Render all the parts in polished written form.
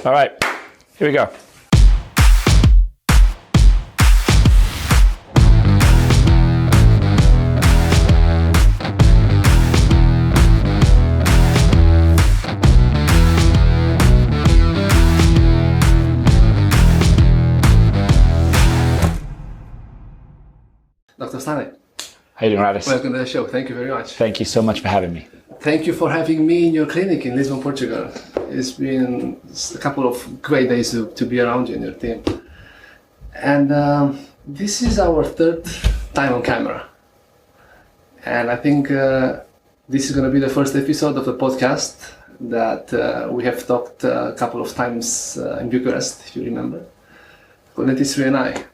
All right, here we go. Dr. Stanley. How you doing, Rares? Welcome to the show. Thank you very much. Thank you so much for having me. Thank you for having me in your clinic in Lisbon, Portugal. It's been a couple of great days to be around you and your team. And this is our third time on camera. And I think this is going to be the first episode of the podcast that we have talked a couple of times in Bucharest, if you remember, called Dentistry and I.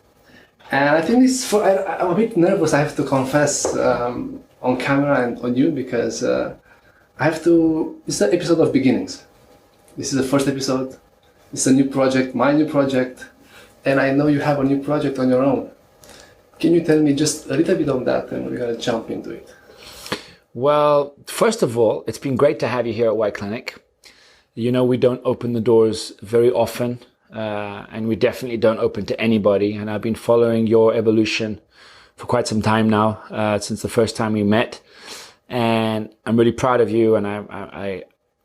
And I think I'm a bit nervous, I have to confess, on camera and on you, because this is an episode of beginnings. This is the first episode. It's a new project, my new project, and I know you have a new project on your own. Can you tell me just a little bit on that, and we're going to jump into it? Well, first of all, it's been great to have you here at White Clinic. You know, we don't open the doors very often, and we definitely don't open to anybody. And I've been following your evolution for quite some time now, since the first time we met. And I'm really proud of you, and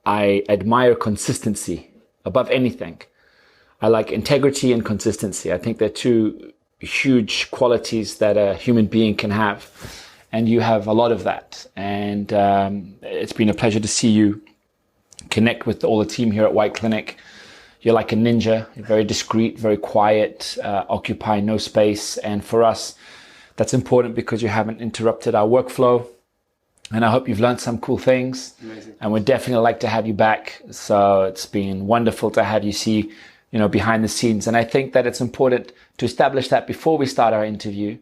I admire consistency above anything. I like integrity and consistency. I think they're two huge qualities that a human being can have, and you have a lot of that. And it's been a pleasure to see you connect with all the team here at White Clinic. You're like a ninja. You're very discreet, very quiet, occupy no space. And for us, that's important because you haven't interrupted our workflow. And I hope you've learned some cool things. Amazing. And we'd definitely like to have you back. So it's been wonderful to have you see, behind the scenes. And I think that it's important to establish that before we start our interview,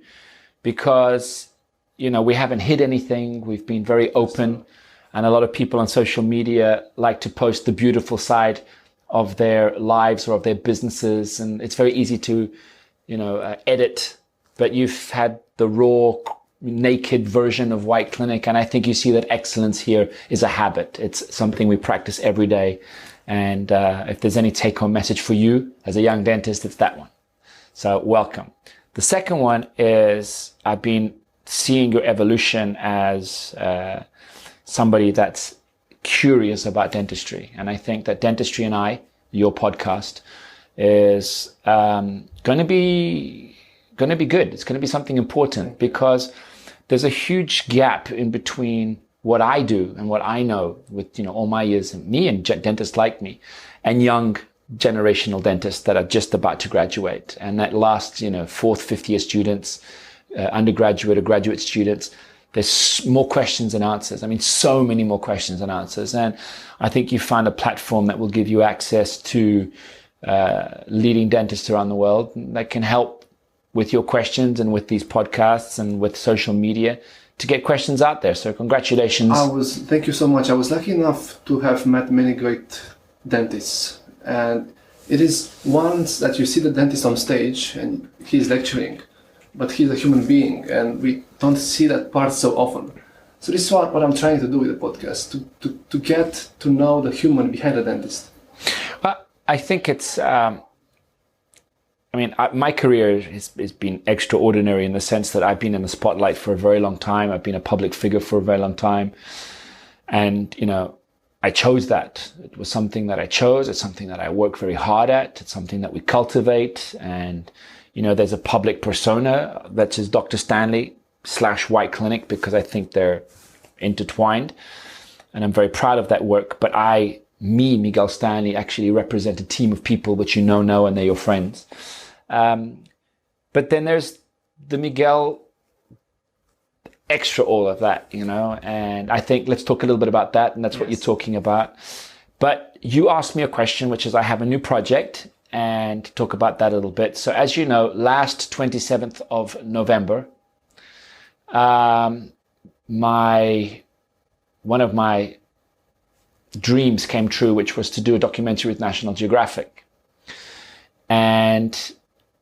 because, we haven't hid anything. We've been very open. And a lot of people on social media like to post the beautiful side of their lives or of their businesses. And it's very easy to, edit. But you've had the raw, naked version of White Clinic, and I think you see that excellence here is a habit. It's something we practice every day, and if there's any take-home message for you as a young dentist, it's that one. So welcome. The second one is I've been seeing your evolution as somebody that's curious about dentistry, and I think that Dentistry and I, your podcast, is going to be good. It's going to be something important, because there's a huge gap in between what I do and what I know with, all my years, and me and dentists like me, and young generational dentists that are just about to graduate. And that last, fourth, fifth year students, undergraduate or graduate students, there's more questions and answers. I mean, so many more questions and answers. And I think you found a platform that will give you access to leading dentists around the world that can help with your questions and with these podcasts and with social media to get questions out there. So congratulations. Thank you so much. I was lucky enough to have met many great dentists. And it is once that you see the dentist on stage and he's lecturing, but he's a human being, and we don't see that part so often. So this is what I'm trying to do with the podcast, to get to know the human behind the dentist. Well, I think it's... my career has been extraordinary in the sense that I've been in the spotlight for a very long time. I've been a public figure for a very long time. And, I chose that. It was something that I chose. It's something that I work very hard at. It's something that we cultivate. And, there's a public persona that is Dr. Stanley / White Clinic, because I think they're intertwined. And I'm very proud of that work. But Miguel Stanley, actually represent a team of people which you know, and they're your friends. But then there's the Miguel extra all of that, and I think let's talk a little bit about that, and that's what you're talking about. But you asked me a question, which is I have a new project, and talk about that a little bit. So as you know, last 27th of November, one of my dreams came true, which was to do a documentary with National Geographic. And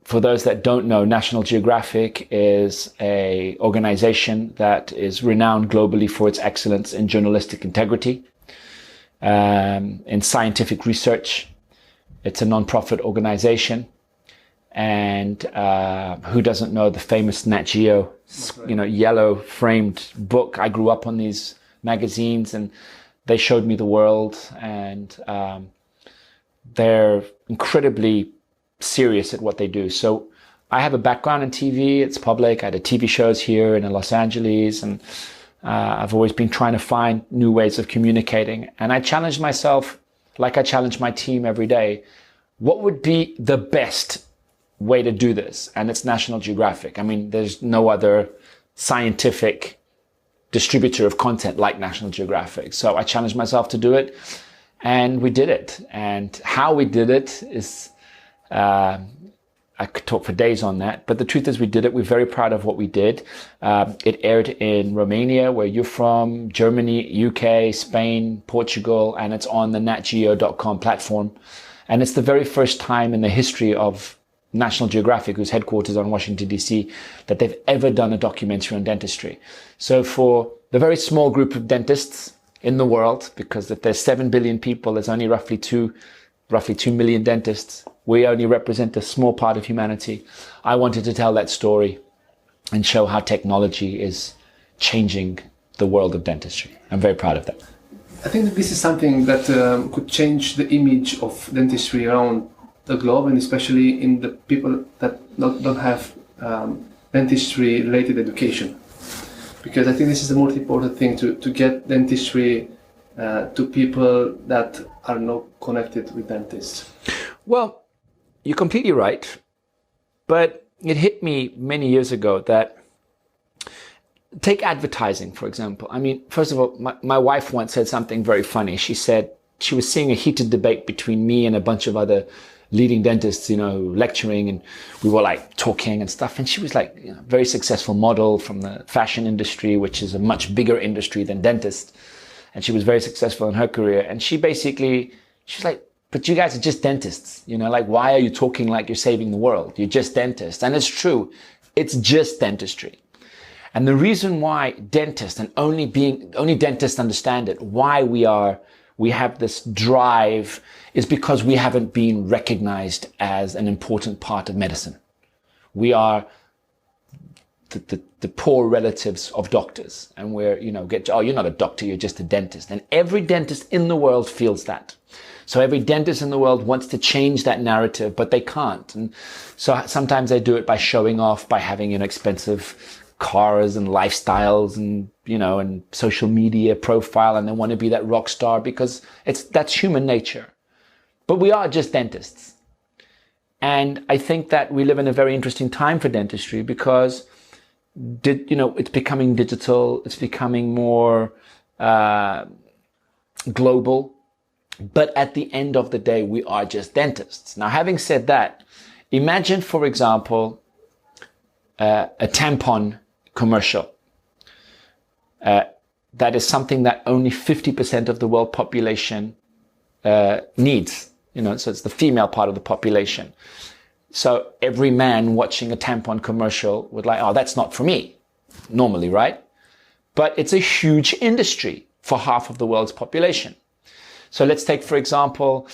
for those that don't know, National Geographic is an organization that is renowned globally for its excellence in journalistic integrity, in scientific research, It's a non-profit organization. And who doesn't know the famous Nat Geo, yellow framed book? I grew up on these magazines, and they showed me the world, and they're incredibly serious at what they do. So I have a background in TV. It's public. I did TV shows here in Los Angeles, and I've always been trying to find new ways of communicating. And I challenged myself, like I challenge my team every day, what would be the best way to do this? And it's National Geographic. I mean, there's no other scientific distributor of content like National Geographic. So I challenged myself to do it, and we did it. And how we did it is, I could talk for days on that, but the truth is we did it. We're very proud of what we did. It aired in Romania, where you're from, Germany, UK, Spain, Portugal, and it's on the natgeo.com platform. And it's the very first time in the history of National Geographic, whose headquarters are in Washington, D.C., that they've ever done a documentary on dentistry. So for the very small group of dentists in the world, because if there's 7 billion people, there's only roughly 2 million dentists. We only represent a small part of humanity. I wanted to tell that story and show how technology is changing the world of dentistry. I'm very proud of that. I think that this is something that could change the image of dentistry around the globe, and especially in the people that don't have dentistry-related education. Because I think this is the most important thing, to get dentistry to people that are not connected with dentists. Well, you're completely right. But it hit me many years ago that, take advertising, for example. I mean, first of all, my wife once said something very funny. She said she was seeing a heated debate between me and a bunch of other leading dentists, lecturing, and we were like talking and stuff. And she was like, very successful model from the fashion industry, which is a much bigger industry than dentists. And she was very successful in her career. And she's like, but you guys are just dentists, why are you talking like you're saving the world? You're just dentists. And it's true. It's just dentistry. And the reason why dentists, and only dentists understand it, why we have this drive, is because we haven't been recognized as an important part of medicine. We are the poor relatives of doctors, and we're, you're not a doctor, you're just a dentist. And every dentist in the world feels that. So every dentist in the world wants to change that narrative, but they can't. And so sometimes they do it by showing off, by having, expensive cars and lifestyles and, and social media profile, and they want to be that rock star because that's human nature. But we are just dentists. And I think that we live in a very interesting time for dentistry because, it's becoming digital, it's becoming more global. But at the end of the day, we are just dentists. Now, having said that, imagine, for example, a tampon commercial. That is something that only 50% of the world population needs. So it's the female part of the population. So every man watching a tampon commercial would like, oh, that's not for me, normally, right? But it's a huge industry for half of the world's population. So let's take, for example,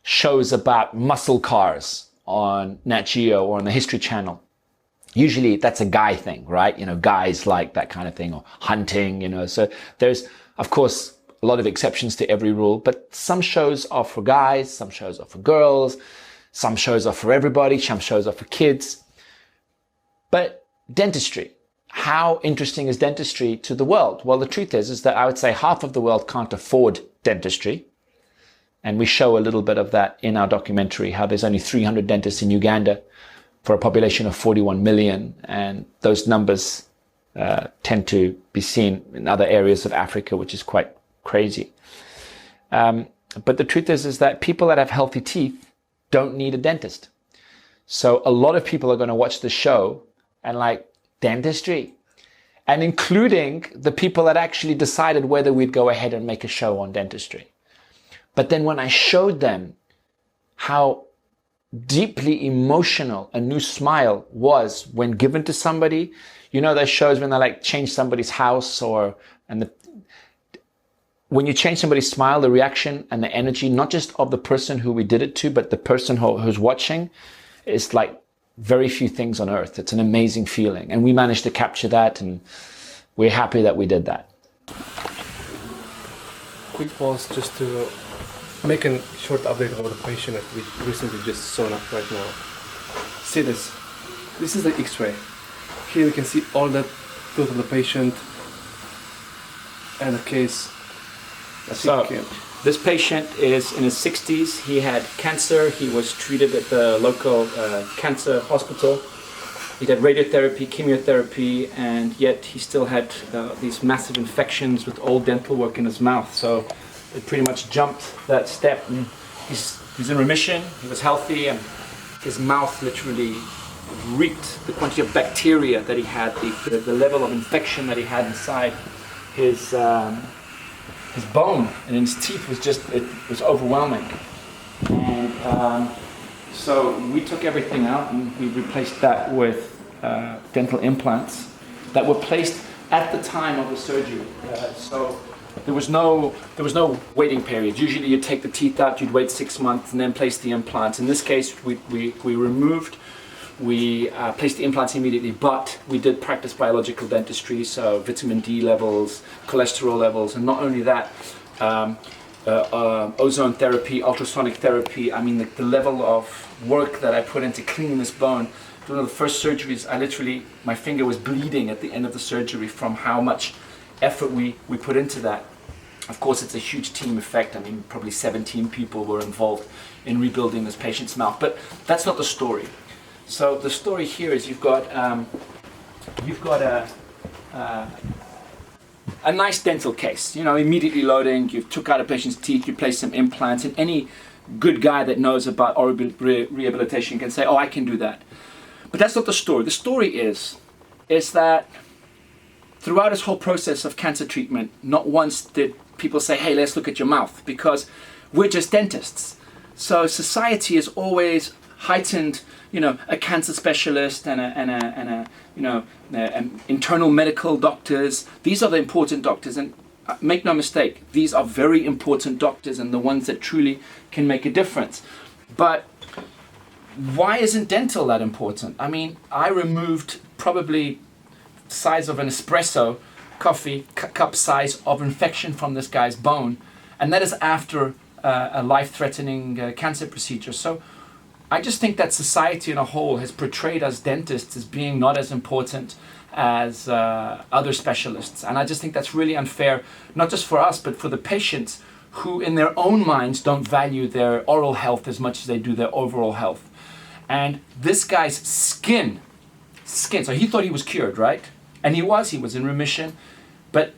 shows about muscle cars on Nat Geo or on the History Channel. Usually that's a guy thing, right? Guys like that kind of thing, or hunting, So there's, of course, a lot of exceptions to every rule, but some shows are for guys, some shows are for girls, some shows are for everybody, some shows are for kids. But dentistry, how interesting is dentistry to the world? Well, the truth is that I would say half of the world can't afford dentistry. And we show a little bit of that in our documentary, how there's only 300 dentists in Uganda for a population of 41 million. And those numbers tend to be seen in other areas of Africa, which is quite crazy. But the truth is that people that have healthy teeth don't need a dentist. So a lot of people are going to watch the show and like, dentistry, and including the people that actually decided whether we'd go ahead and make a show on dentistry. But then when I showed them how deeply emotional a new smile was when given to somebody, those shows when they like change somebody's house when you change somebody's smile, the reaction and the energy, not just of the person who we did it to, but the person who's watching, is like very few things on earth. It's an amazing feeling. And we managed to capture that, and we're happy that we did that. Quick pause just to make a short update about the patient that we recently just sewn up right now. See this? This is the X-ray. Here we can see all the tooth of the patient and the case. This patient is in his 60s. He had cancer. He was treated at the local cancer hospital. He had radiotherapy, chemotherapy, and yet he still had these massive infections with old dental work in his mouth. So it pretty much jumped that step. And he's in remission. He was healthy, and his mouth literally reeked the quantity of bacteria that he had, the level of infection that he had inside his bone and his teeth it was overwhelming. And so we took everything out and we replaced that with dental implants that were placed at the time of the surgery. So there was no waiting period. Usually you take the teeth out, you'd wait 6 months and then place the implants. In this case, we placed the implants immediately, but we did practice biological dentistry, so vitamin D levels, cholesterol levels, and not only that, ozone therapy, ultrasonic therapy. I mean, the level of work that I put into cleaning this bone. One of the first surgeries, my finger was bleeding at the end of the surgery from how much effort we put into that. Of course, it's a huge team effect. I mean, probably 17 people were involved in rebuilding this patient's mouth, but that's not the story. So the story here is you've got a nice dental case, immediately loading. You took out a patient's teeth, you placed some implants, and any good guy that knows about oral rehabilitation can say, oh, I can do that. But that's not the story. The story is that throughout this whole process of cancer treatment, not once did people say, hey, let's look at your mouth, because we're just dentists. So society is always heightened, a cancer specialist and internal medical doctors. These are the important doctors, and make no mistake, these are very important doctors and the ones that truly can make a difference. But why isn't dental that important? I mean, I removed probably size of an espresso coffee cup size of infection from this guy's bone, and that is after a life-threatening cancer procedure. So I just think that society in a whole has portrayed us dentists as being not as important as other specialists. And I just think that's really unfair, not just for us, but for the patients who in their own minds don't value their oral health as much as they do their overall health. And this guy's skin, so he thought he was cured, right? And he was in remission. But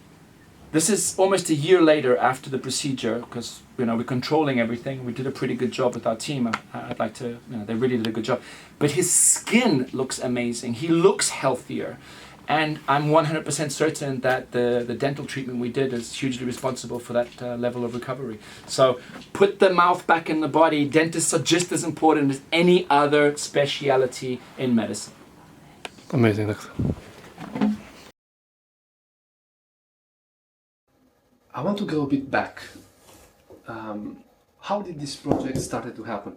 this is almost a year later after the procedure, because we're controlling everything. We did a pretty good job with our team. I'd like to, they really did a good job. But his skin looks amazing. He looks healthier. And I'm 100% certain that the dental treatment we did is hugely responsible for that level of recovery. So put the mouth back in the body. Dentists are just as important as any other speciality in medicine. Amazing, doctor. I want to go a bit back. How did this project started to happen?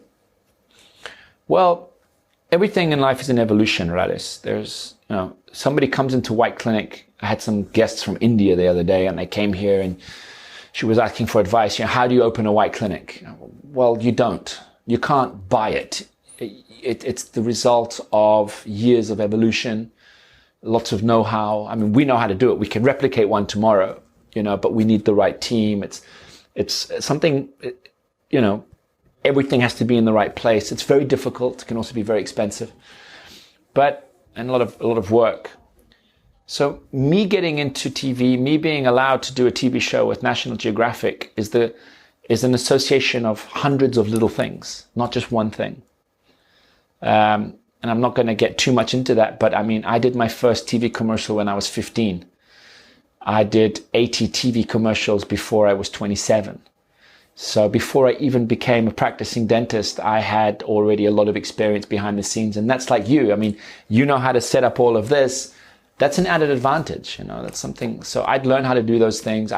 Well, everything in life is an evolution, Rares. There's, somebody comes into White Clinic. I had some guests from India the other day, and they came here and she was asking for advice. How do you open a White Clinic? Well, you don't. You can't buy it. It's the result of years of evolution, lots of know-how. I mean, we know how to do it. We can replicate one tomorrow, but we need the right team. It's something, everything has to be in the right place. It's very difficult. It can also be very expensive, and a lot of work. So me getting into TV, me being allowed to do a TV show with National Geographic is an association of hundreds of little things, not just one thing. And I'm not going to get too much into that, but I mean, I did my first TV commercial when I was 15. I did 80 TV commercials before I was 27. So before I even became a practicing dentist, I had already a lot of experience behind the scenes. And that's like you. I mean, you know how to set up all of this. That's an added advantage. That's something. So I'd learned how to do those things.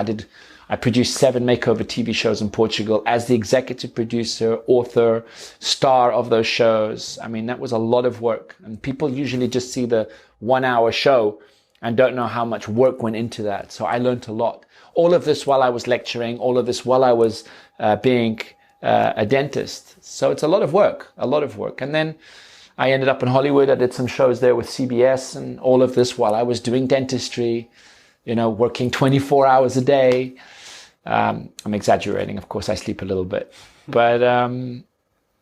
I produced 7 makeover TV shows in Portugal as the executive producer, author, star of those shows. I mean, that was a lot of work. And people usually just see the 1-hour show and don't know how much work went into that. So I learned a lot. All of this while I was lecturing, all of this while I was being a dentist. So it's a lot of work. And then I ended up in Hollywood. I did some shows there with CBS, and all of this while I was doing dentistry, working 24 hours a day. I'm exaggerating. Of course, I sleep a little bit. But,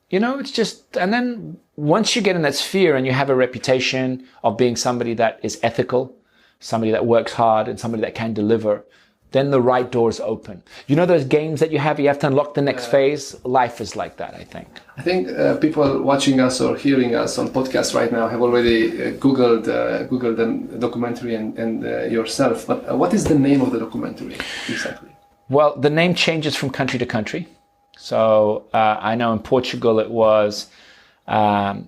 it's just, and then once you get in that sphere and you have a reputation of being somebody that is ethical, somebody that works hard, and somebody that can deliver, then the right doors open. Those games that you have to unlock the next phase? Life is like that, I think. I think people watching us or hearing us on podcasts right now have already Googled the documentary and yourself. But what is the name of the documentary exactly? Well, the name changes from country to country. So I know in Portugal it was the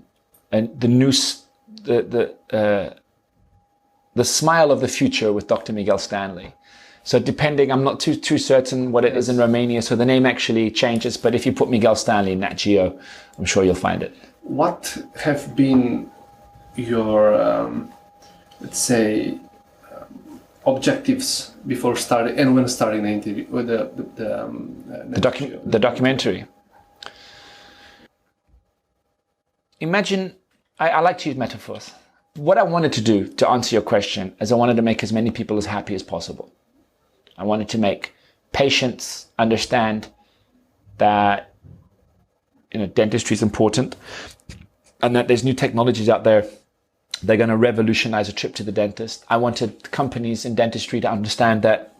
Smile of the Future with Dr. Miguel Stanley. So depending, I'm not too certain what it is in Romania. So the name actually changes. But if you put Miguel Stanley in Nat Geo, I'm sure you'll find it. What have been your, let's say, objectives before starting and when starting the interview with the documentary? Imagine, I like to use metaphors. What I wanted to do to answer your question is I wanted to make as many people as happy as possible. I wanted to make patients understand that dentistry is important and that there's new technologies out there. They're going to revolutionize a trip to the dentist. I wanted companies in dentistry to understand that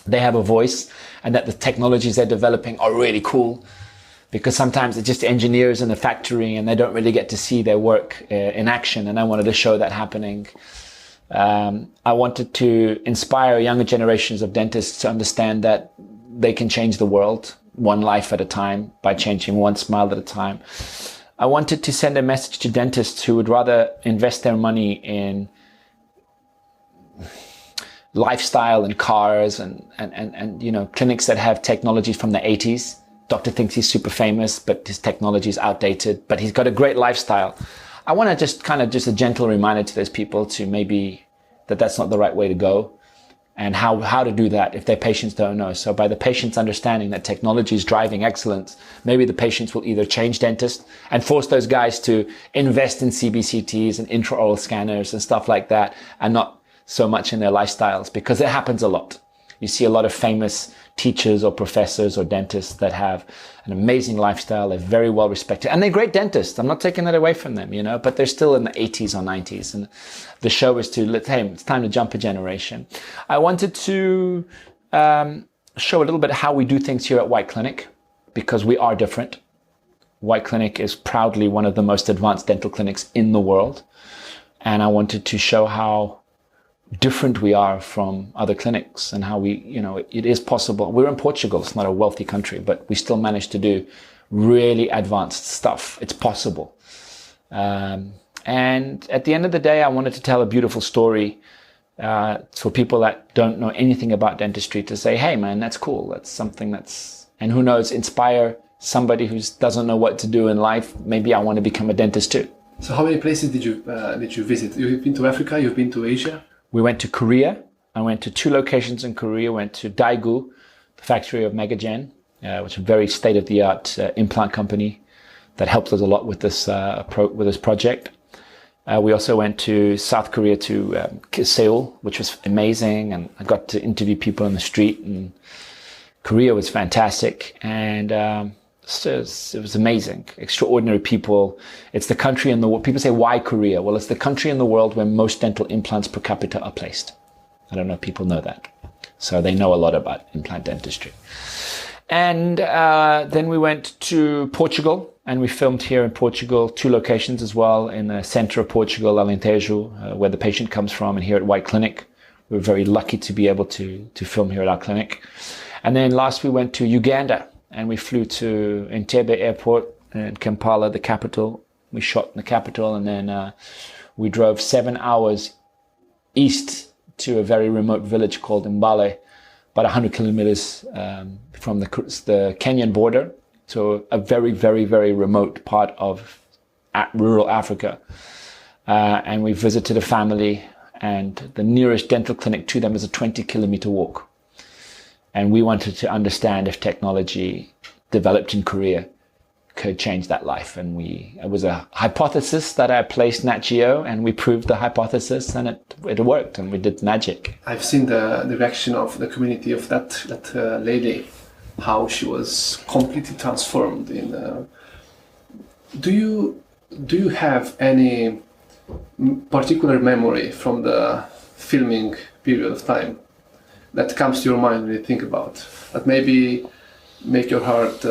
they have a voice and that the technologies they're developing are really cool, because sometimes it's just engineers in a factory and they don't really get to see their work in action. And I wanted to show that happening. I wanted to inspire younger generations of dentists to understand that they can change the world one life at a time by changing one smile at a time. I wanted to send a message to dentists who would rather invest their money in lifestyle and cars and clinics that have technologies from the 80s. Doctor thinks he's super famous, but his technology is outdated, but he's got a great lifestyle. I want to just a gentle reminder to those people to maybe that's not the right way to go, and how to do that if their patients don't know. So by the patients understanding that technology is driving excellence, maybe the patients will either change dentists and force those guys to invest in CBCTs and intraoral scanners and stuff like that, and not so much in their lifestyles, because it happens a lot. You see a lot of famous teachers or professors or dentists that have an amazing lifestyle. They're very well respected and they're great dentists. I'm not taking that away from them, but they're still in the 80s or 90s. And the show is it's time to jump a generation. I wanted to show a little bit how we do things here at White Clinic, because we are different. White Clinic is proudly one of the most advanced dental clinics in the world. And I wanted to show how different we are from other clinics and how it is possible. We're in Portugal. It's not a wealthy country, but we still manage to do really advanced stuff. It's possible. And at the end of the day, I wanted to tell a beautiful story for people that don't know anything about dentistry, to say, hey man, that's cool. That's something and who knows, inspire somebody who doesn't know what to do in life. Maybe I want to become a dentist too. So how many places did you visit? You've been to Africa, you've been to Asia? We went to Korea. I went to 2 locations in Korea. Went to Daegu, the factory of Megagen, which is a very state-of-the-art implant company that helped us a lot with this project. We also went to South Korea, to Seoul, which was amazing, and I got to interview people in the street. And Korea was fantastic, and it was amazing, extraordinary people. It's the country in the world. People say, why Korea? Well, it's the country in the world where most dental implants per capita are placed. I don't know if people know that. So they know a lot about implant dentistry. And then we went to Portugal, and we filmed here in Portugal, 2 locations as well, in the center of Portugal, Alentejo, where the patient comes from, and here at White Clinic. We were very lucky to be able to film here at our clinic. And then last we went to Uganda, and we flew to Entebbe Airport in Kampala, the capital. We shot in the capital, and then we drove 7 hours east to a very remote village called Mbale, about 100 kilometers from the Kenyan border, so a very, very, very remote part of rural Africa. And we visited a family, and the nearest dental clinic to them is a 20-kilometer walk. And we wanted to understand if technology developed in Korea could change that life. And it was a hypothesis that I placed Nat Geo, and we proved the hypothesis, and it worked, and we did magic. I've seen the reaction of the community of that lady, how she was completely transformed. Do you have any particular memory from the filming period of time that comes to your mind when you think about that maybe make your heart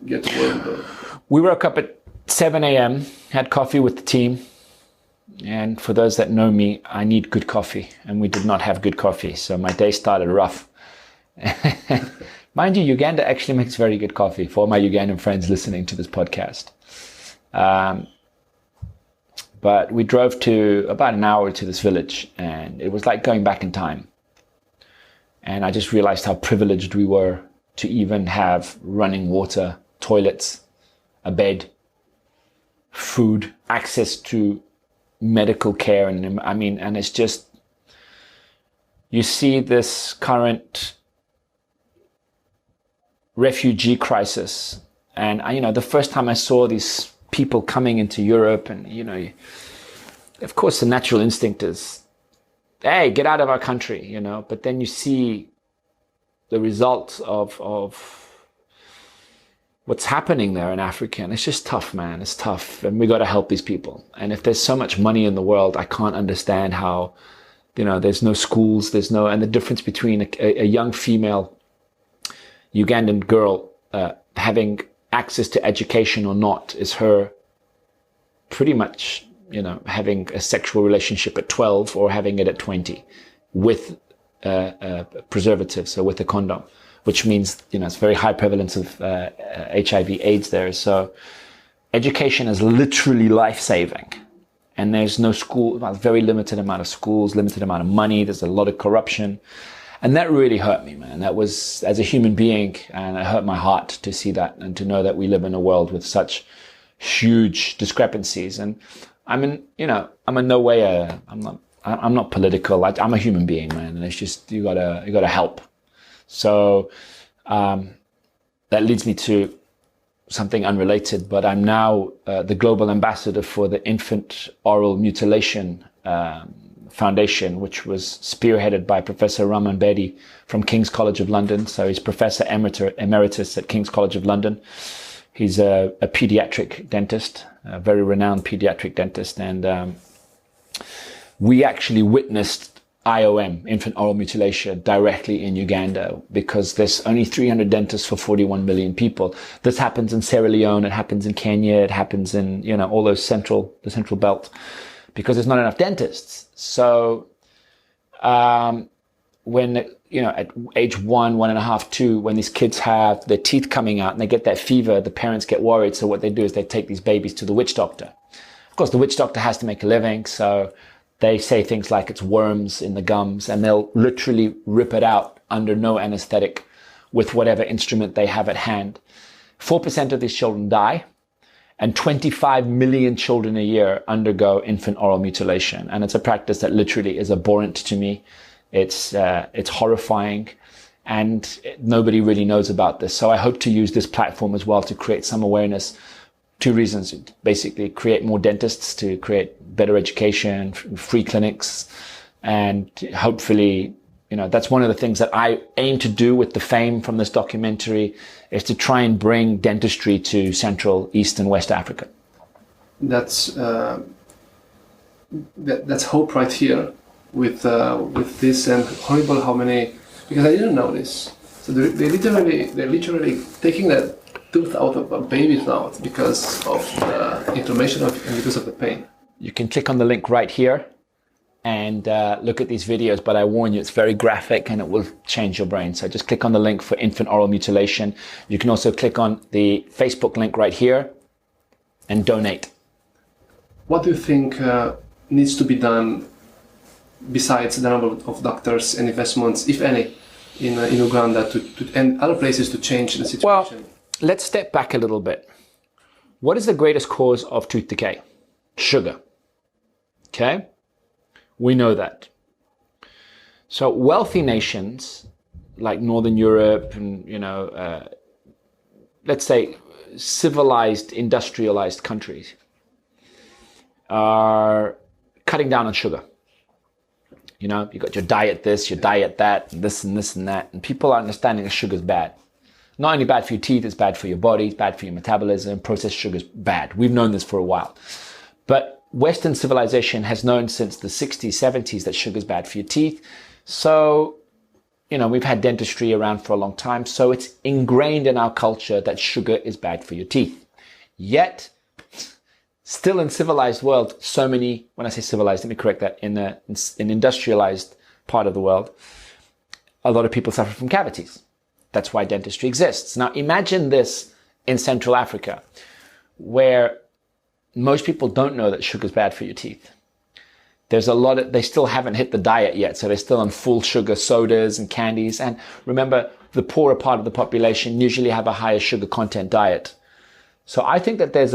get warmed? We woke up at 7 a.m., had coffee with the team. And for those that know me, I need good coffee. And we did not have good coffee. So my day started rough. Mind you, Uganda actually makes very good coffee for my Ugandan friends listening to this podcast. But we drove to about an hour to this village, and it was like going back in time. And I just realized how privileged we were to even have running water, toilets, a bed, food, access to medical care. And it's just, you see this current refugee crisis. And the first time I saw these people coming into Europe, and of course the natural instinct is, hey, get out of our country, but then you see the results of what's happening there in Africa, and it's just tough, man. It's tough, and we got to help these people. And if there's so much money in the world, I can't understand how there's no schools, and the difference between a young female Ugandan girl having access to education or not is her pretty much, having a sexual relationship at 12 or having it at 20 with preservatives, so with a condom, which means, it's very high prevalence of HIV AIDS there. So education is literally life-saving. And there's no school, very limited amount of schools, limited amount of money. There's a lot of corruption. And that really hurt me, man. That was, as a human being, and it hurt my heart to see that and to know that we live in a world with such huge discrepancies. And I'm in no way I'm not political. I'm a human being, man. And it's just, you gotta help. So, that leads me to something unrelated, but I'm now the global ambassador for the Infant Oral Mutilation Foundation, which was spearheaded by Professor Raman Bedi from King's College of London. So he's Professor Emeritus at King's College of London. He's a pediatric dentist, a very renowned pediatric dentist. And we actually witnessed IOM, infant oral mutilation, directly in Uganda, because there's only 300 dentists for 41 million people. This happens in Sierra Leone, it happens in Kenya, it happens in, all those the central belt, because there's not enough dentists. So, when, at age 1.5, 2, when these kids have their teeth coming out and they get that fever, the parents get worried. So what they do is they take these babies to the witch doctor. Of course, the witch doctor has to make a living. So they say things like it's worms in the gums, and they'll literally rip it out under no anesthetic with whatever instrument they have at hand. 4% of these children die. And 25 million children a year undergo infant oral mutilation. And it's a practice that literally is abhorrent to me. It's horrifying, and nobody really knows about this. So I hope to use this platform as well to create some awareness. 2 reasons: basically create more dentists, to create better education, free clinics, and hopefully, that's one of the things that I aim to do with the fame from this documentary, is to try and bring dentistry to Central, East, and West Africa. That's hope right here with this, and horrible how many, because I didn't know this. So they're literally taking the tooth out of a baby's mouth because of the inflammation and because of the pain. You can click on the link right here and look at these videos, but I warn you, it's very graphic and it will change your brain. So just click on the link for infant oral mutilation. You can also click on the Facebook link right here and donate. What do you think needs to be done besides the number of doctors and investments, if any, in Uganda and other places to change the situation? Well, let's step back a little bit. What is the greatest cause of tooth decay? Sugar. Okay? We know that. So wealthy nations like Northern Europe and, let's say civilized, industrialized countries are cutting down on sugar. You got your diet this, your diet that, and this and this and that. And people are understanding that sugar is bad. Not only bad for your teeth, it's bad for your body, it's bad for your metabolism. Processed sugar is bad. We've known this for a while. But Western civilization has known since the 60s, 70s that sugar is bad for your teeth. So, we've had dentistry around for a long time. So it's ingrained in our culture that sugar is bad for your teeth. Yet, still in civilized world, so many, when I say civilized, let me correct that, in an industrialized part of the world, a lot of people suffer from cavities. That's why dentistry exists. Now imagine this in Central Africa, where most people don't know that sugar is bad for your teeth. There's they still haven't hit the diet yet, so they're still on full sugar sodas and candies. And remember, the poorer part of the population usually have a higher sugar content diet. So I think that there's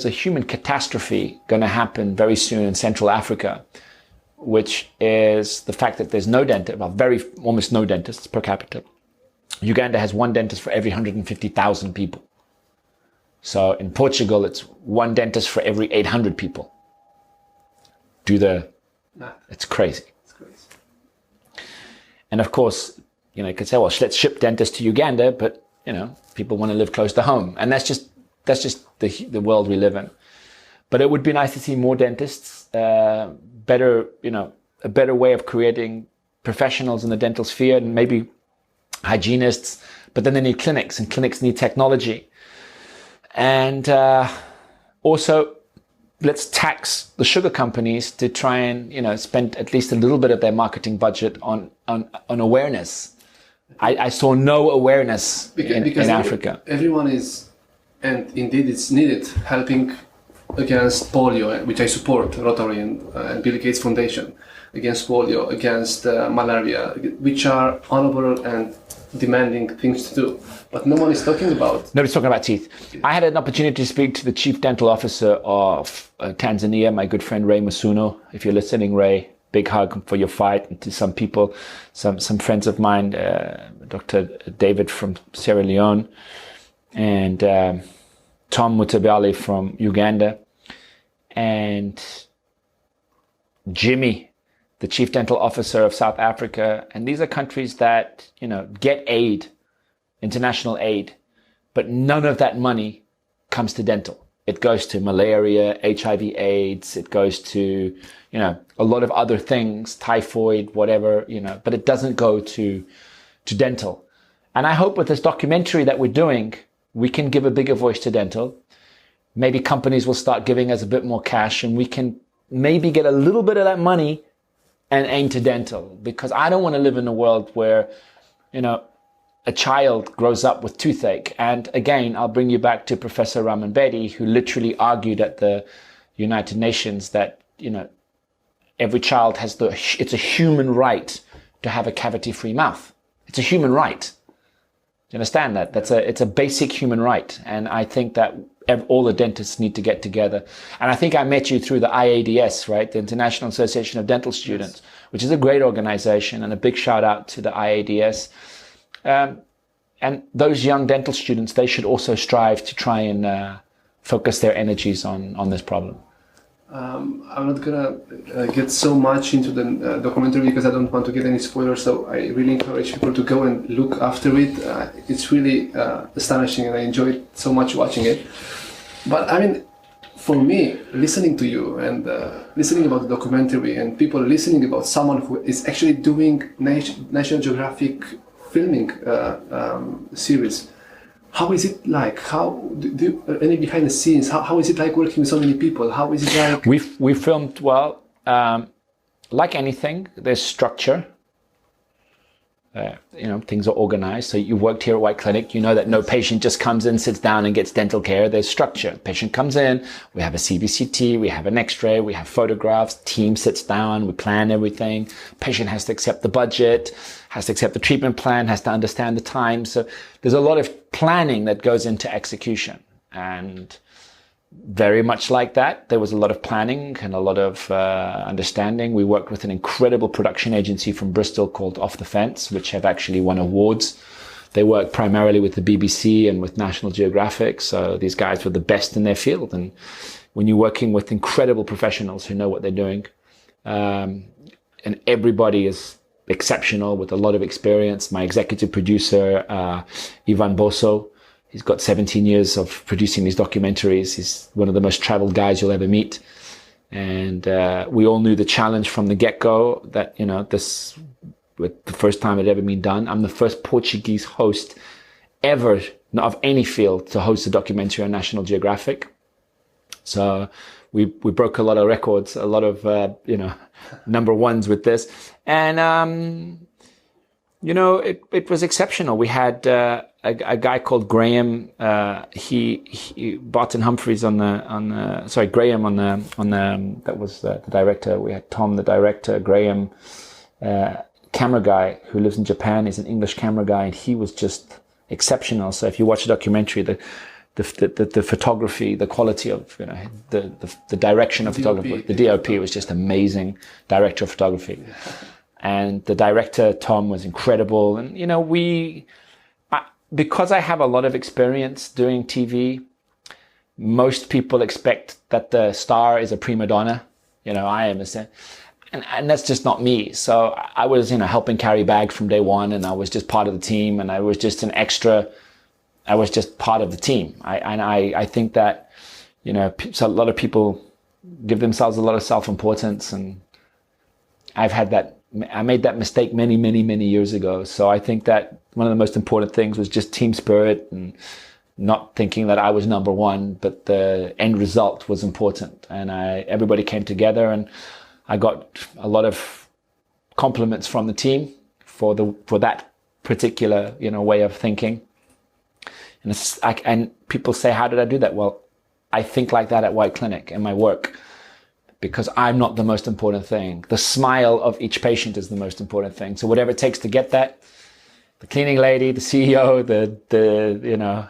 a human catastrophe going to happen very soon in Central Africa, which is the fact that there's no dentist, almost no dentists per capita. Uganda has one dentist for every 150,000 people. So in Portugal, it's one dentist for every 800 people. It's crazy. It's crazy. And of course, you could say, well, let's ship dentists to Uganda, but, people want to live close to home. And that's just the world we live in. But it would be nice to see more dentists, a better way of creating professionals in the dental sphere, and maybe hygienists, but then they need clinics, and clinics need technology. And also, let's tax the sugar companies to try and, spend at least a little bit of their marketing budget on awareness. I saw no awareness in Africa. Everyone is, and indeed it's needed, helping against polio, which I support, Rotary and Bill Gates Foundation, against polio, against malaria, which are honorable and demanding things to do. But no one is talking about. Nobody's talking about teeth. I had an opportunity to speak to the chief dental officer of Tanzania, my good friend Ray Masuno. If you're listening, Ray, big hug for your fight. And to some people, some friends of mine, Dr. David from Sierra Leone, and Tom Mutabali from Uganda, and Jimmy, the chief dental officer of South Africa. And these are countries that, get aid, international aid, but none of that money comes to dental. It goes to malaria, HIV, AIDS. It goes to, a lot of other things, typhoid, whatever, but it doesn't go to dental. And I hope with this documentary that we're doing, we can give a bigger voice to dental. Maybe companies will start giving us a bit more cash, and we can maybe get a little bit of that money and aim to dental. Because I don't want to live in a world where, a child grows up with toothache. And again, I'll bring you back to Professor Raman Bedi, who literally argued at the United Nations that, every child it's a human right to have a cavity-free mouth. It's a human right. Do you understand that? It's a basic human right. And I think that all the dentists need to get together. And I think I met you through the IADS, right? The International Association of Dental Students, yes, which is a great organization, and a big shout out to the IADS. And those young dental students, they should also strive to try and focus their energies on this problem. I'm not gonna get so much into the documentary because I don't want to get any spoilers, so I really encourage people to go and look after it. It's really astonishing, and I enjoyed so much watching it. But I mean, for me, listening to you and listening about the documentary, and people listening about someone who is actually doing National Geographic filming series, how is it like? How do any behind the scenes? How is it like working with so many people? How is it like? We filmed well. Like anything, there's structure. things are organized. So you've worked here at White Clinic. You know that no patient just comes in, sits down and gets dental care. There's structure. Patient comes in, we have a CBCT, we have an x-ray, we have photographs, team sits down, we plan everything. Patient has to accept the budget, has to accept the treatment plan, has to understand the time. So there's a lot of planning that goes into execution. And very much like that, there was a lot of planning and a lot of understanding. We worked with an incredible production agency from Bristol called Off the Fence, which have actually won awards. They work primarily with the BBC and with National Geographic. So these guys were the best in their field. And when you're working with incredible professionals who know what they're doing, and everybody is exceptional with a lot of experience. My executive producer, Ivan Boso, he's got 17 years of producing these documentaries. He's one of the most traveled guys you'll ever meet. And we all knew the challenge from the get-go that, this was the first time it had ever been done. I'm the first Portuguese host ever, not of any field, to host a documentary on National Geographic. So we broke a lot of records, a lot of, number ones with this. And, it was exceptional. We had a guy called Graham. He Barton Humphries Graham that was the director. We had Tom, the director, Graham, camera guy who lives in Japan. He's an English camera guy, and he was just exceptional. So if you watch the documentary, the photography, the quality of the direction of photography, the DOP was just amazing. Director of photography. And the director, Tom, was incredible. And, because I have a lot of experience doing TV, most people expect that the star is a prima donna. I am and that's just not me. So I was, helping carry bags from day one, and I was just part of the team, and I was just an extra. I was just part of the team. I think that, so a lot of people give themselves a lot of self-importance, and I made that mistake many, many, many years ago. So I think that one of the most important things was just team spirit and not thinking that I was number one, but the end result was important. And everybody came together, and I got a lot of compliments from the team for that particular, way of thinking. And people say, how did I do that? Well, I think like that at White Clinic in my work, because I'm not the most important thing. The smile of each patient is the most important thing. So whatever it takes to get that, the cleaning lady, the CEO, the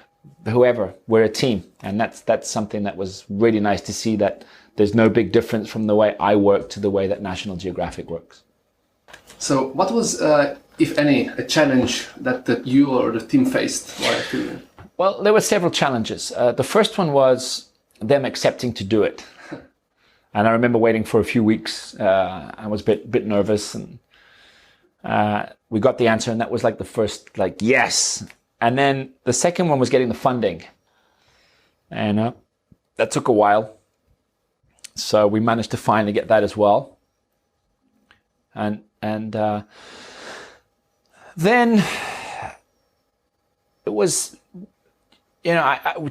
whoever, we're a team. And that's something that was really nice to see, that there's no big difference from the way I work to the way that National Geographic works. So what was, if any, a challenge that you or the team faced while filming? Well, there were several challenges. The first one was them accepting to do it. And I remember waiting for a few weeks. I was a bit nervous, and we got the answer, and that was like the first, yes. And then the second one was getting the funding, and that took a while. So we managed to finally get that as well. And then it was,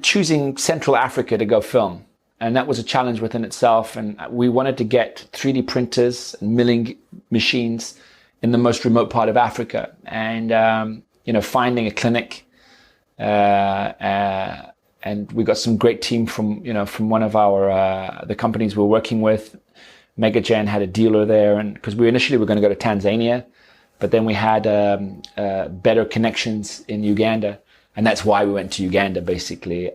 choosing Central Africa to go film. And that was a challenge within itself. And we wanted to get 3D printers and milling machines in the most remote part of Africa. And, finding a clinic. And we got some great team from one of the companies we're working with. Megagen had a dealer there. And because we initially were going to go to Tanzania, but then we had better connections in Uganda. And that's why we went to Uganda, basically.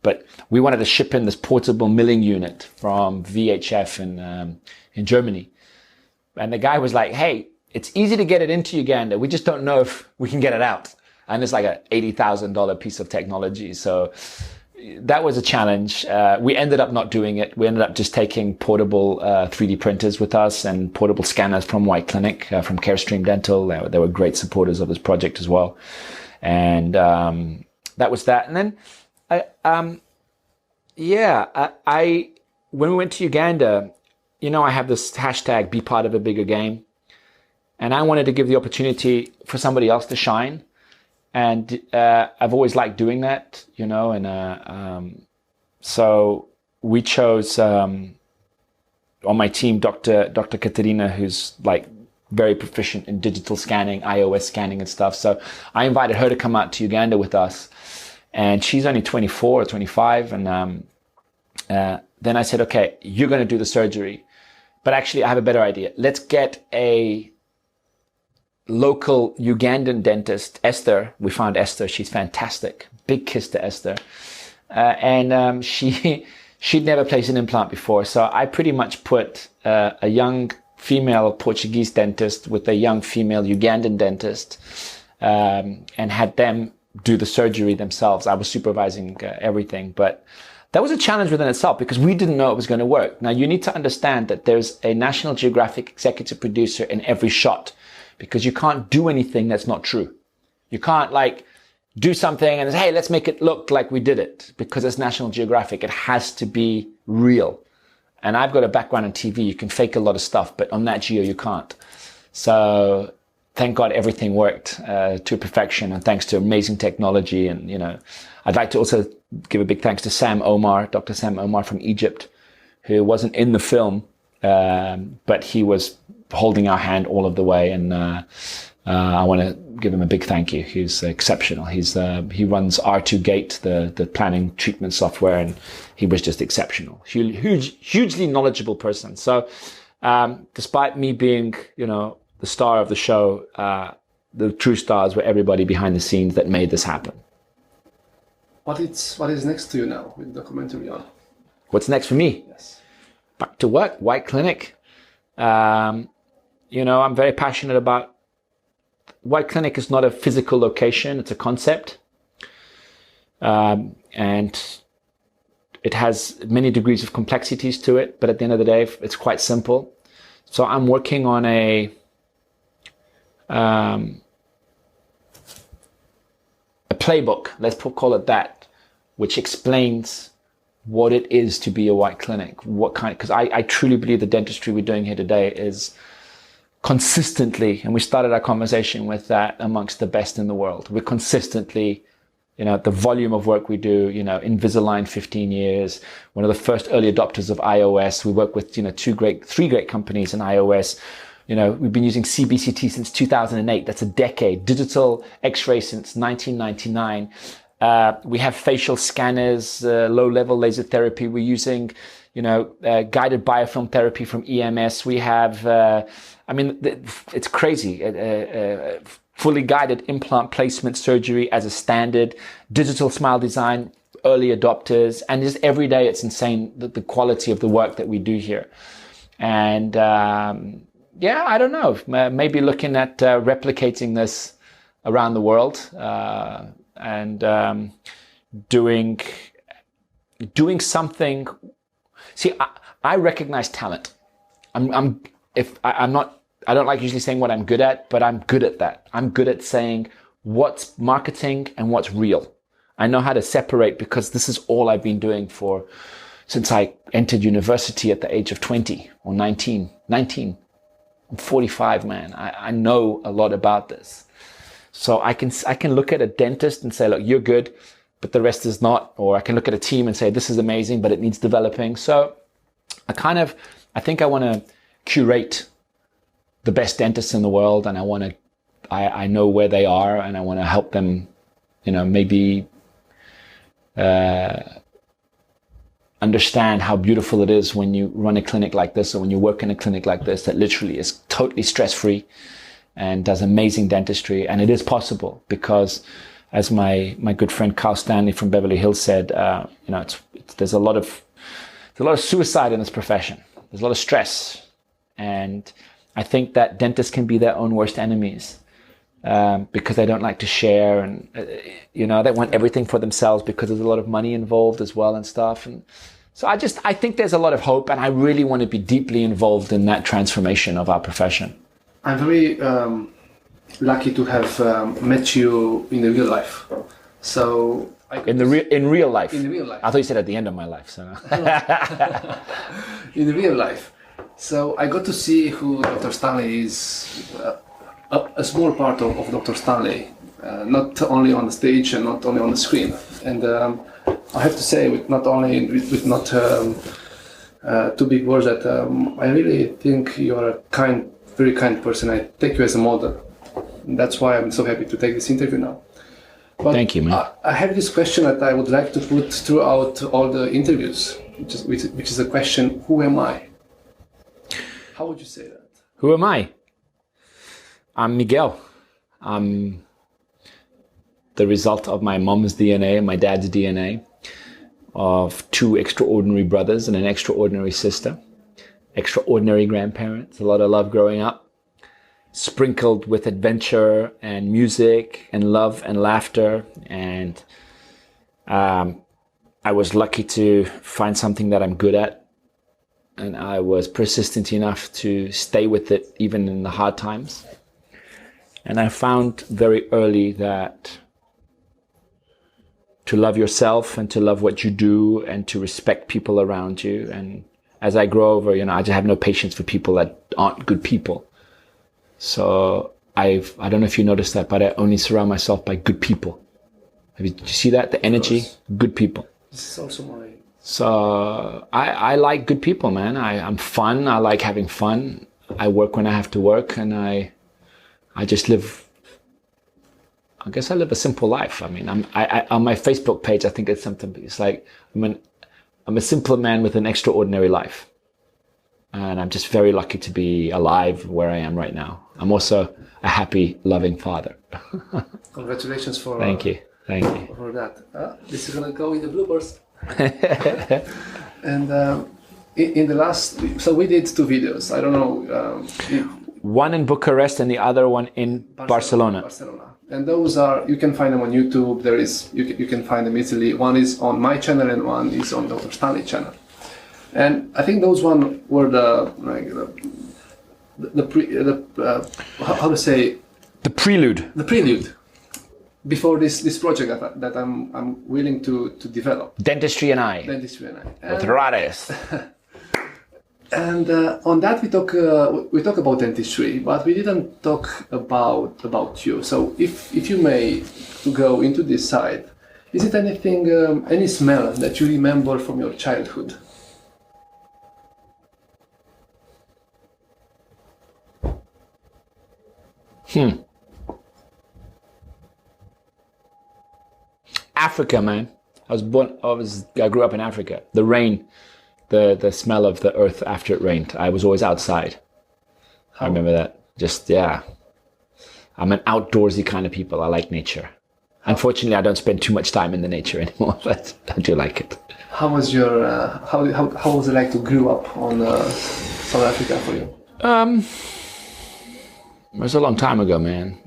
But we wanted to ship in this portable milling unit from VHF in Germany. And the guy was like, hey, it's easy to get it into Uganda. We just don't know if we can get it out. And it's like a $80,000 piece of technology. So that was a challenge. We ended up not doing it. We ended up just taking portable 3D printers with us and portable scanners from White Clinic, from Carestream Dental. They were great supporters of this project as well. And that was that. And then, when we went to Uganda, I have this hashtag, be part of a bigger game. And I wanted to give the opportunity for somebody else to shine. And I've always liked doing that, so we chose on my team Dr. Katerina, who's very proficient in digital scanning, iOS scanning and stuff. So I invited her to come out to Uganda with us. And she's only 24 or 25. And then I said, okay, you're going to do the surgery. But actually, I have a better idea. Let's get a local Ugandan dentist, Esther. We found Esther. She's fantastic. Big kiss to Esther. She'd never placed an implant before. So I pretty much put a young female Portuguese dentist with a young female Ugandan dentist and had them do the surgery themselves. I was supervising everything. But that was a challenge within itself because we didn't know it was going to work. Now, you need to understand that there's a National Geographic executive producer in every shot because you can't do anything that's not true. You can't do something and say, hey, let's make it look like we did it because it's National Geographic. It has to be real. And I've got a background in TV. You can fake a lot of stuff, but on Nat Geo, you can't. So thank God everything worked to perfection and thanks to amazing technology. And, I'd like to also give a big thanks to Sam Omar, Dr. Sam Omar from Egypt, who wasn't in the film, but he was holding our hand all of the way. And I want to give him a big thank you. He's exceptional. He runs R2 Gate, the planning treatment software, and he was just exceptional. Hugely knowledgeable person. So despite me being, the star of the show, the true stars were everybody behind the scenes that made this happen. What is next to you now with the documentary on? What's next for me? Yes. Back to work, White Clinic. I'm very passionate about White Clinic is not a physical location, it's a concept. And it has many degrees of complexities to it, but at the end of the day, it's quite simple. So I'm working on a playbook, let's call it that, which explains what it is to be a white clinic. Because I truly believe the dentistry we're doing here today is consistently, and we started our conversation with that, amongst the best in the world. We're consistently, the volume of work we do, Invisalign 15 years, one of the first early adopters of iOS. We work with, three great companies in iOS. We've been using CBCT since 2008. That's a decade. Digital X-ray since 1999. We have facial scanners, low-level laser therapy. We're using, guided biofilm therapy from EMS. We have, it's crazy. Fully guided implant placement surgery as a standard, digital smile design, early adopters, and just every day it's insane the quality of the work that we do here. And I don't know, maybe looking at replicating this around the world and doing something. See, I recognize talent. I don't like usually saying what I'm good at, but I'm good at that. I'm good at saying what's marketing and what's real. I know how to separate because this is all I've been doing since I entered university at the age of 20 or 19. I'm 45, man. I know a lot about this. So I can look at a dentist and say, look, you're good, but the rest is not. Or I can look at a team and say, this is amazing, but it needs developing. So I think I want to curate the best dentists in the world, and I know where they are, and I want to help them, maybe understand how beautiful it is when you run a clinic like this, or when you work in a clinic like this that literally is totally stress-free and does amazing dentistry. And it is possible because, as my good friend Miguel Stanley from Beverly Hills said, there's a lot of suicide in this profession. There's a lot of stress, and I think that dentists can be their own worst enemies because they don't like to share, and they want everything for themselves because there's a lot of money involved as well and stuff. And so I think there's a lot of hope, and I really want to be deeply involved in that transformation of our profession. I'm very lucky to have met you in the real life. So in real life. In the real life. I thought you said at the end of my life. So in the real life. So I got to see who Dr. Stanley is, a small part of Dr. Stanley, not only on the stage and not only on the screen. And I have to say, with not two big words, that I really think you are a kind very kind person. I take you as a model. That's why I'm so happy to take this interview now. But thank you, man. I have this question that I would like to put throughout all the interviews, which is the question, who am I? How would you say that? Who am I? I'm Miguel. I'm the result of my mom's DNA and my dad's DNA, of two extraordinary brothers and an extraordinary sister, extraordinary grandparents, a lot of love growing up, sprinkled with adventure and music and love and laughter. And I was lucky to find something that I'm good at. And I was persistent enough to stay with it even in the hard times. And I found very early that to love yourself and to love what you do and to respect people around you. And as I grow over, I just have no patience for people that aren't good people. So I don't know if you noticed that, but I only surround myself by good people. Did you see that? The energy, good people. This is also my... So I like good people, man. I'm fun. I like having fun. I work when I have to work, and I just live. I guess I live a simple life. I mean, I on my Facebook page, I think it's something. It's like I'm a simple man with an extraordinary life. And I'm just very lucky to be alive where I am right now. I'm also a happy, loving father. Congratulations for... Thank you. For that. This is going to go in the bloopers. And in the last... So we did 2 videos. I don't know... one in Bucharest and the other one in Barcelona. And those are... You can find them on YouTube. There is... You can find them easily. One is on my channel and one is on Dr. Stanley channel. And I think those one were how to say, the prelude before this project that I'm willing to develop. Dentistry and I. With Rares. And on that we talk about dentistry, but we didn't talk about you. So if you may go into this side, is it anything, any smell that you remember from your childhood? Africa, man. I grew up in Africa. The rain, the smell of the earth after it rained. I was always outside. I remember that. Just, yeah. I'm an outdoorsy kind of people. I like nature. Unfortunately, I don't spend too much time in the nature anymore, but I do like it. How was your, how was it like to grow up on South Africa for you? It was a long time ago, man.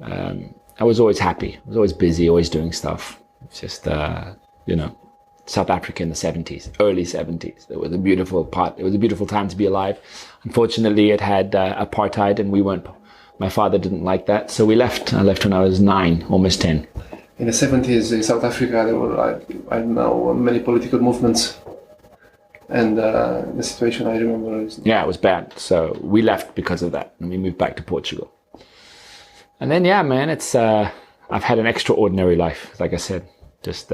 I was always happy. I was always busy, always doing stuff. It's just, South Africa in the 70s, early 70s. It was a beautiful part. It was a beautiful time to be alive. Unfortunately, it had apartheid, and my father didn't like that, so we left. I left when I was 9, almost 10. In the 70s in South Africa, there were, I don't know, many political movements. And the situation I remember is... Yeah, it was bad. So we left because of that, and we moved back to Portugal. And then, yeah, man, it's I've had an extraordinary life, like I said. Just,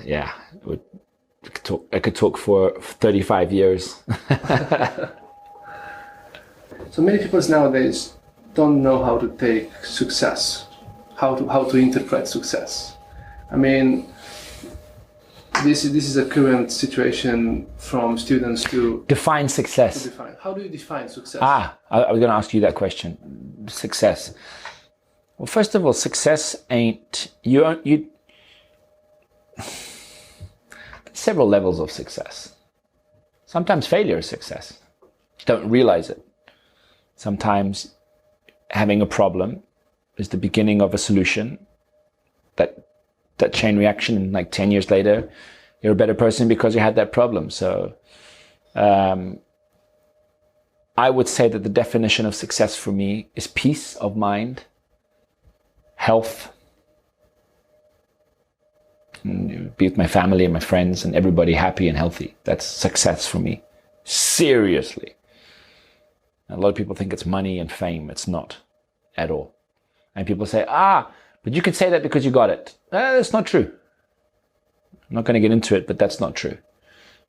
yeah, I could talk for 35 years. So many people nowadays don't know how to take success, how to interpret success. I mean, this is a current situation from students to define success. How do you define success? I was going to ask you that question. Success. Well, first of all, success ain't you. Several levels of success. Sometimes failure is success. You don't realize it. Sometimes having a problem is the beginning of a solution. That chain reaction, and like 10 years later, you're a better person because you had that problem. So I would say that the definition of success for me is peace of mind, health, and be with my family and my friends and everybody happy and healthy. That's success for me. Seriously. A lot of people think it's money and fame. It's not at all. And people say, but you can say that because you got it. That's not true. I'm not going to get into it, but that's not true.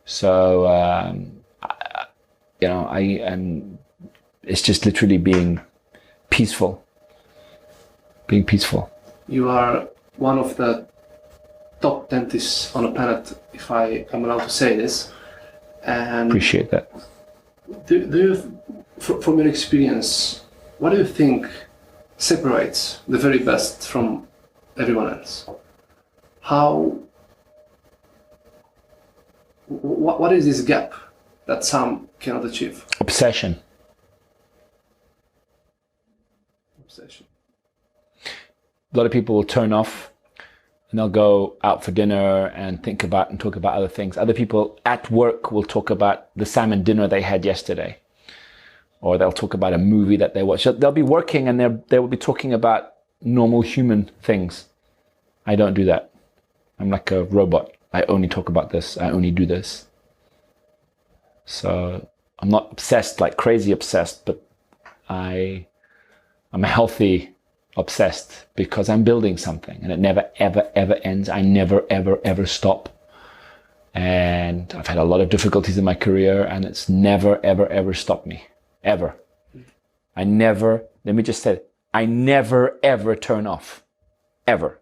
So, it's just literally being peaceful. Being peaceful. You are one of the top dentists on the planet, if I am allowed to say this. And Appreciate that. do you, from your experience, what do you think separates the very best from everyone else? What is this gap that some cannot achieve? Obsession. A lot of people will turn off and they'll go out for dinner and think about and talk about other things. Other people at work will talk about the salmon dinner they had yesterday. Or they'll talk about a movie that they watched. So they'll be working and they will be talking about normal human things. I don't do that. I'm like a robot. I only talk about this. I only do this. So I'm not obsessed, like crazy obsessed, but I'm a healthy obsessed because I'm building something and it never, ever, ever ends. I never, ever, ever stop. And I've had a lot of difficulties in my career and it's never, ever, ever stopped me. Ever. I never, let me just say, I never, ever turn off. Ever.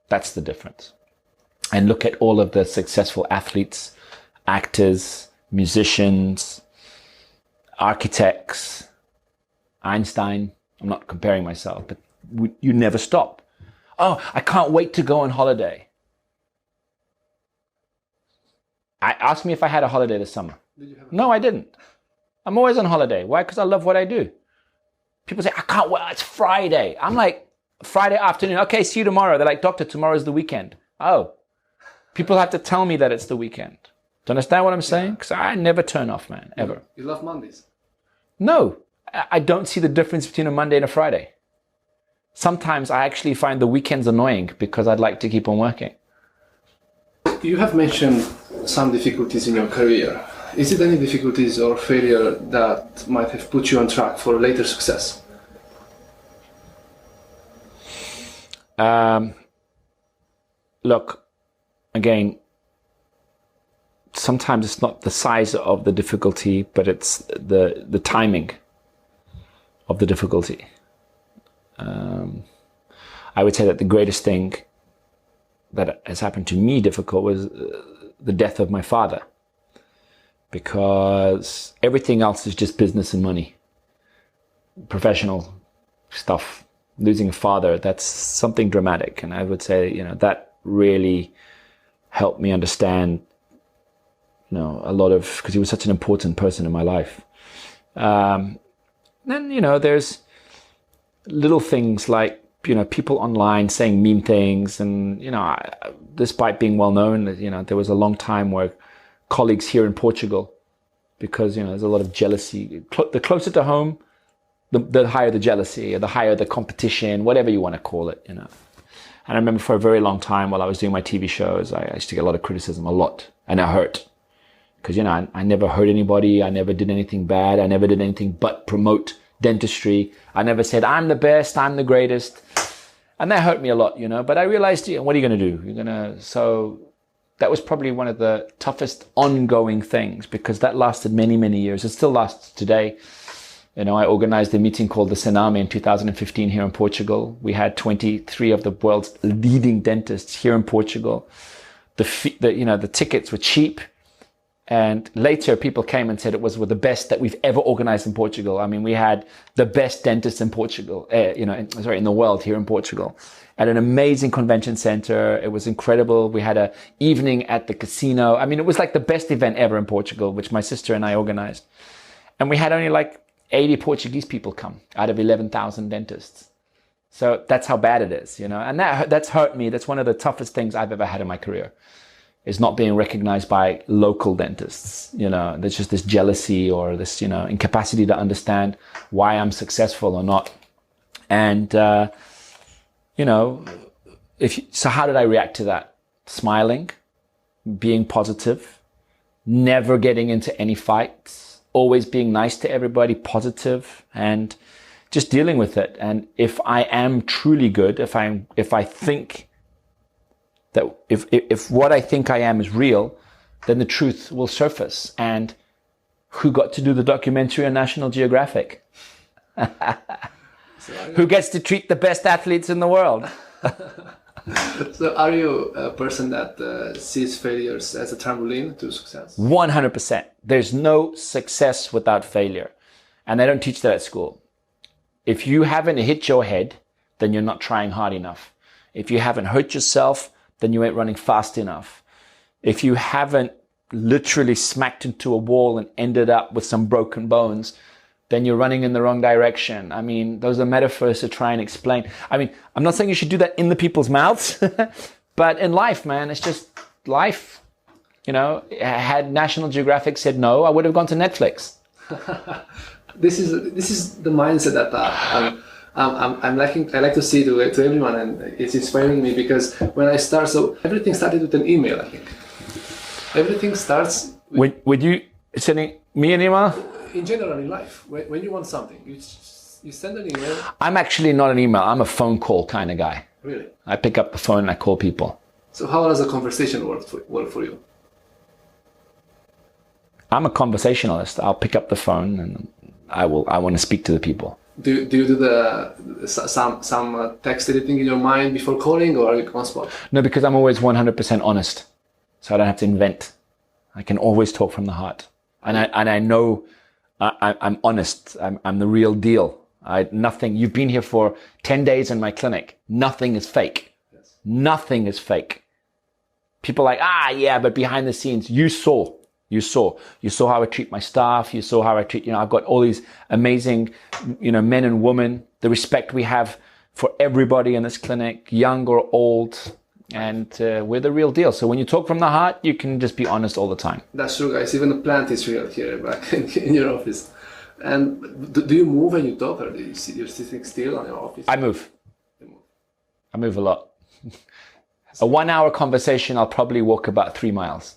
That's the difference. And look at all of the successful athletes, actors, musicians, architects, Einstein. I'm not comparing myself, but you never stop. Oh, I can't wait to go on holiday. Ask me if I had a holiday this summer. No, I didn't. I'm always on holiday. Why? Because I love what I do. People say, I can't wait. It's Friday. I'm like, Friday afternoon. Okay, see you tomorrow. They're like, doctor, tomorrow's the weekend. Oh, people have to tell me that it's the weekend. Do you understand what I'm saying? Because I never turn off, man, ever. You love Mondays? No, I don't see the difference between a Monday and a Friday. Sometimes I actually find the weekends annoying because I'd like to keep on working. You have mentioned some difficulties in your career. Is it any difficulties or failure that might have put you on track for later success? Look, again, sometimes it's not the size of the difficulty, but it's the timing of the difficulty. I would say that the greatest thing that has happened to me difficult was the death of my father, because everything else is just business and money, professional stuff. Losing a father, that's something dramatic. And I would say, that really helped me understand, a lot of, because he was such an important person in my life. Then, there's little things like, people online saying mean things. And, despite being well known, there was a long time where colleagues here in Portugal, because, there's a lot of jealousy. The closer to home, the higher the jealousy, or the higher the competition, whatever you want to call it, And I remember for a very long time while I was doing my TV shows, I used to get a lot of criticism, a lot. And it hurt. Because, I never hurt anybody. I never did anything bad. I never did anything but promote dentistry. I never said, I'm the best, I'm the greatest. And that hurt me a lot, But I realized, what are you going to do? So that was probably one of the toughest ongoing things, because that lasted many, many years. It still lasts today. I organized a meeting called the Sename in 2015 here in Portugal. We had 23 of the world's leading dentists here in Portugal. The tickets were cheap. And later people came and said it was the best that we've ever organized in Portugal. I mean, we had the best dentists in Portugal, in the world here in Portugal, at an amazing convention center. It was incredible. We had an evening at the casino. I mean, it was like the best event ever in Portugal, which my sister and I organized. And we had only like 80 Portuguese people come out of 11,000 dentists. So that's how bad it is, and that's hurt me. That's one of the toughest things I've ever had in my career, is not being recognized by local dentists. There's just this jealousy or this, incapacity to understand why I'm successful or not. And, so how did I react to that? Smiling, being positive, never getting into any fights, always being nice to everybody, positive, and just dealing with it. And if I am truly good, if I think that if what I think I am is real, then the truth will surface. And who got to do the documentary on National Geographic? Who gets to treat the best athletes in the world? So are you a person that sees failures as a trampoline to success? 100%. There's no success without failure. And they don't teach that at school. If you haven't hit your head, then you're not trying hard enough. If you haven't hurt yourself, then you ain't running fast enough. If you haven't literally smacked into a wall and ended up with some broken bones, then you're running in the wrong direction. I mean, those are metaphors to try and explain. I mean, I'm not saying you should do that in the people's mouths, but in life, man, it's just life. You know, had National Geographic said no, I would have gone to Netflix. This is the mindset that I like to see to everyone, and it's inspiring me because when I start, so everything started with an email, I think. Everything starts with you sending me an email? In general, in life, when you want something, you send an email. I'm actually not an email. I'm a phone call kind of guy. Really? I pick up the phone and I call people. So how does a conversation work for you? I'm a conversationalist. I'll pick up the phone and I want to speak to the people. Do you do some text editing in your mind before calling, or are you on spot? No, because I'm always 100% honest. So I don't have to invent. I can always talk from the heart. And I know I'm honest. I'm the real deal. Nothing. You've been here for 10 days in my clinic. Nothing is fake. Yes. Nothing is fake. People are like, yeah, but behind the scenes, you saw how I treat my staff. You saw how I treat, I've got all these amazing, men and women, the respect we have for everybody in this clinic, young or old. And we're the real deal. So when you talk from the heart, you can just be honest all the time. That's true, guys. Even the plant is real here back in your office. And do you move when you talk, or you're sitting still in your office? I move. I move a lot. A 1 hour conversation, I'll probably walk about 3 miles.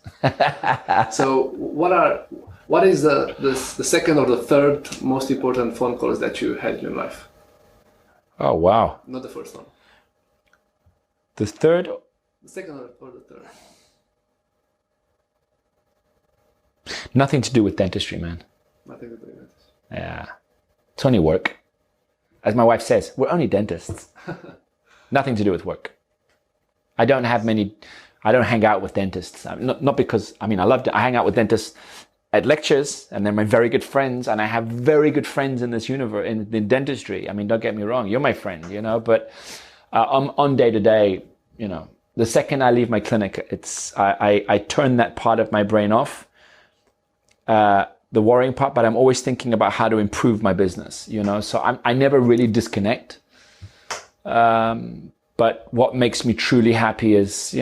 So what is the second or the third most important phone calls that you had in your life? Oh, wow. Not the first one. The third? The second or the third? Nothing to do with dentistry, man. Nothing to do with dentistry. Yeah. It's only work. As my wife says, we're only dentists. Nothing to do with work. I don't hang out with dentists. Not because, I love it. I hang out with dentists at lectures, and they're my very good friends, and I have very good friends in this universe, in dentistry. Don't get me wrong, you're my friend, but on day to day, the second I leave my clinic, I turn that part of my brain off, the worrying part, but I'm always thinking about how to improve my business, so I never really disconnect. But what makes me truly happy is,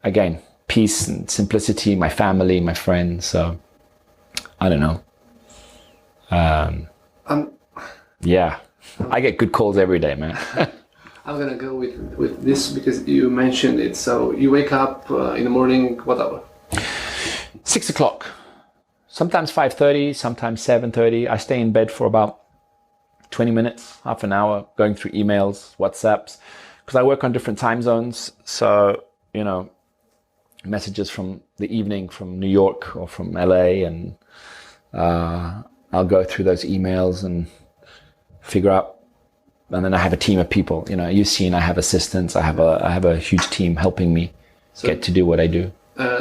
again, peace and simplicity, my family, my friends. So I don't know. Yeah, I get good calls every day, man. I'm going to go with this because you mentioned it. So you wake up in the morning, what hour? 6 o'clock. Sometimes 5:30, sometimes 7:30. I stay in bed for about 20 minutes, half an hour, going through emails, WhatsApps, because I work on different time zones. So, messages from the evening from New York or from LA, and I'll go through those emails and figure out. And then I have a team of people. You've seen I have assistants. I have a huge team helping me get to do what I do.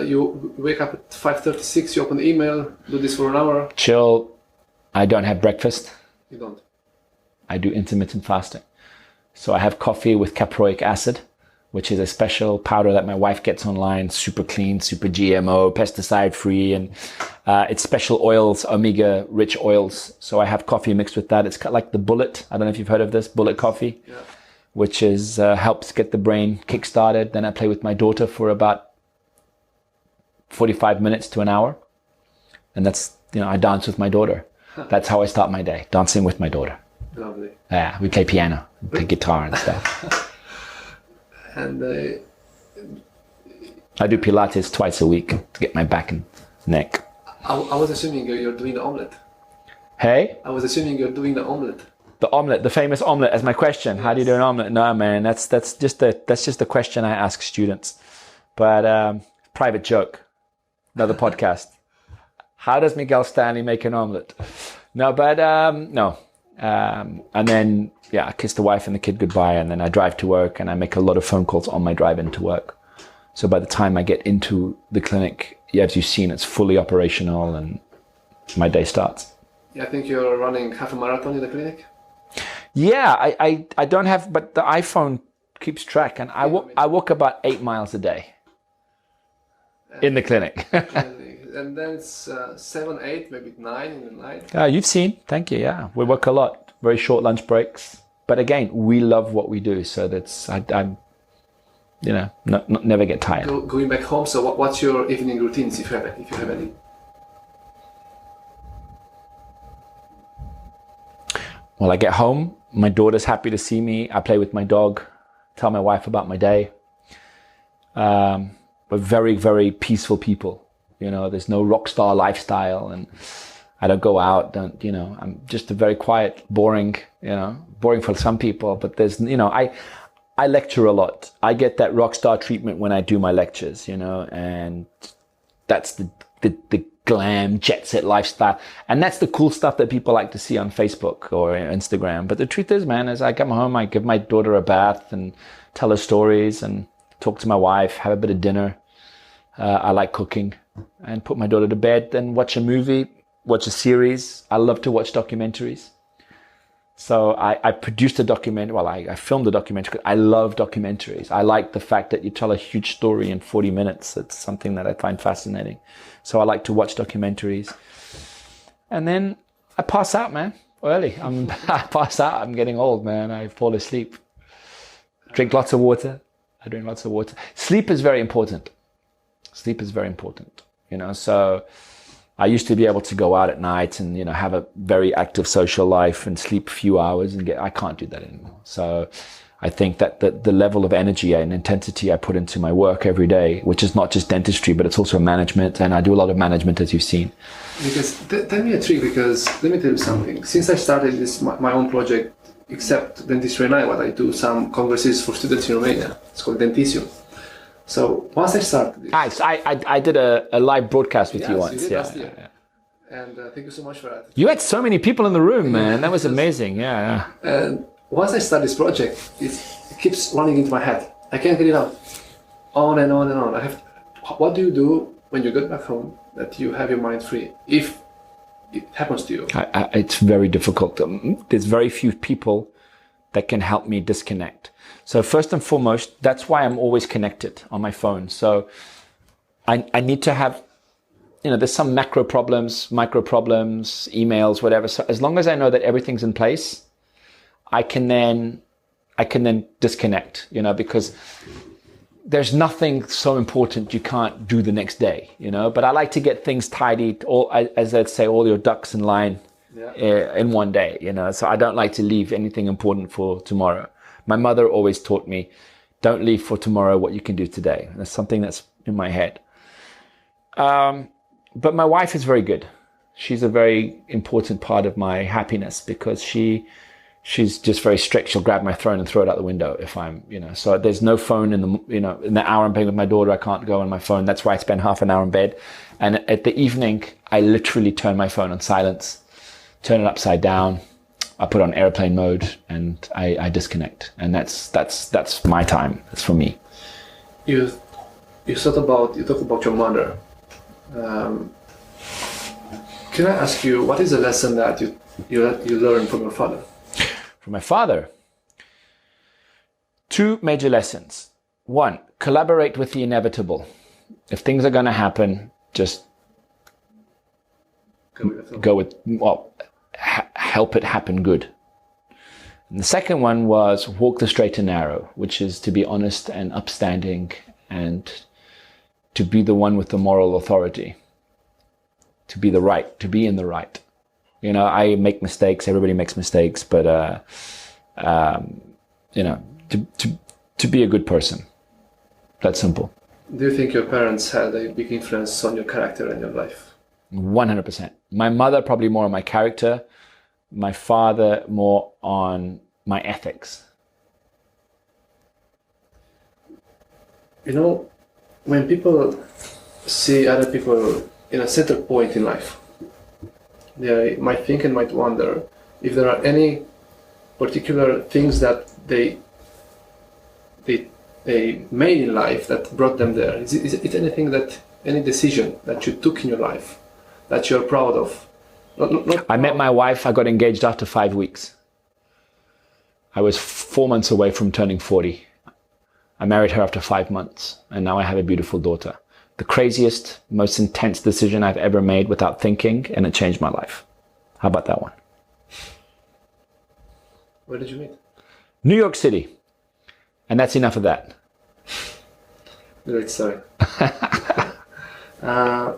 You wake up at 5:36. You open the email. Do this for an hour. Chill. I don't have breakfast. You don't. I do intermittent fasting. So I have coffee with caproic acid, which is a special powder that my wife gets online, super clean, super GMO, pesticide free, and it's special oils, omega rich oils. So I have coffee mixed with that. It's like the Bullet. I don't know if you've heard of this, Bullet coffee, yeah. Which is helps get the brain kick-started. Then I play with my daughter for about 45 minutes to an hour. And that's, I dance with my daughter. That's how I start my day, dancing with my daughter. Lovely. Yeah, we play piano, play guitar and stuff. And I do Pilates twice a week to get my back and neck. I was assuming you're doing the omelette. Hey? I was assuming you're doing the omelette. The omelette, the famous omelette, as my question. Yes. How do you do an omelette? No, man, that's just the question I ask students. But private joke, another podcast. How does Miguel Stanley make an omelette? No, but no. And then, I kiss the wife and the kid goodbye, and then I drive to work, and I make a lot of phone calls on my drive into work. So by the time I get into the clinic, as you've seen, it's fully operational, and my day starts. Yeah, I think you're running half a marathon in the clinic. Yeah, I don't have, but the iPhone keeps track, and I walk about 8 miles a day in the clinic. And then it's 7, 8, maybe 9 in the night. You've seen. Thank you. Yeah, we work a lot. Very short lunch breaks. But again, we love what we do, so that's I'm, never get tired. Going back home. So what's your evening routines if you have any? Well, I get home. My daughter's happy to see me. I play with my dog. Tell my wife about my day. We're very, very peaceful people. There's no rock star lifestyle, and I don't go out. I'm just a very quiet, boring for some people. But there's, I lecture a lot. I get that rock star treatment when I do my lectures, and that's the glam jet set lifestyle. And that's the cool stuff that people like to see on Facebook or Instagram. But the truth is, man, as I come home, I give my daughter a bath and tell her stories and talk to my wife, have a bit of dinner. I like cooking, and put my daughter to bed, then watch a movie, watch a series. I love to watch documentaries. So I produced a documentary. Well, I filmed a documentary. I love documentaries. I like the fact that you tell a huge story in 40 minutes. It's something that I find fascinating. So I like to watch documentaries. And then I pass out, man, early. I pass out. I'm getting old, man. I fall asleep. Drink lots of water. I drink lots of water. Sleep is very important. Sleep is very important, so I used to be able to go out at night and, have a very active social life and sleep a few hours I can't do that anymore. So I think that the level of energy and intensity I put into my work every day, which is not just dentistry, but it's also management. And I do a lot of management, as you've seen. Because tell me a trick, because let me tell you something. Since I started my own project, except Dentistry and I, what I do some congresses for students in Romania. It's called Dentistry. So once I started this, I did a live broadcast with you once. You did last year. Yeah. And thank you so much for that. You had so many people in the room, man. That was amazing. Yeah. And once I start this project, it keeps running into my head. I can't get it out. On and on and on. What do you do when you get back home that you have your mind free? If it happens to you, it's very difficult. There's very few people that can help me disconnect. So first and foremost, that's why I'm always connected on my phone. So I need to have, there's some macro problems, micro problems, emails, whatever. So as long as I know that everything's in place, I can then disconnect, because there's nothing so important you can't do the next day, but I like to get things tidied, as I'd say, all your ducks in line in one day, so I don't like to leave anything important for tomorrow. My mother always taught me, don't leave for tomorrow what you can do today. That's something that's in my head. But my wife is very good. She's a very important part of my happiness, because she's just very strict. She'll grab my phone and throw it out the window if I'm, so there's no phone in the hour I'm playing with my daughter. I can't go on my phone. That's why I spend half an hour in bed. And at the evening, I literally turn my phone on silence, turn it upside down. I put on airplane mode, and I disconnect, and that's my time. That's for me. You talk about your mother. Can I ask you, what is the lesson that you learned from your father? From my father, 2 major lessons. 1, collaborate with the inevitable. If things are going to happen, just help it happen good. And the second one was walk the straight and narrow, which is to be honest and upstanding, and to be the one with the moral authority, to be in the right. I make mistakes. Everybody makes mistakes, but to be a good person. That's simple. Do you think your parents had a big influence on your character and your life? 100%. My mother probably more on my character. My father more on my ethics. When people see other people in a center point in life, they might think and might wonder if there are any particular things that they made in life that brought them there. Is it anything that, any decision that you took in your life that you're proud of? I met my wife, I got engaged after 5 weeks. I was 4 months away from turning 40. I married her after 5 months, and now I have a beautiful daughter. The craziest, most intense decision I've ever made without thinking, and it changed my life. How about that one? Where did you meet? New York City. And that's enough of that. Great story.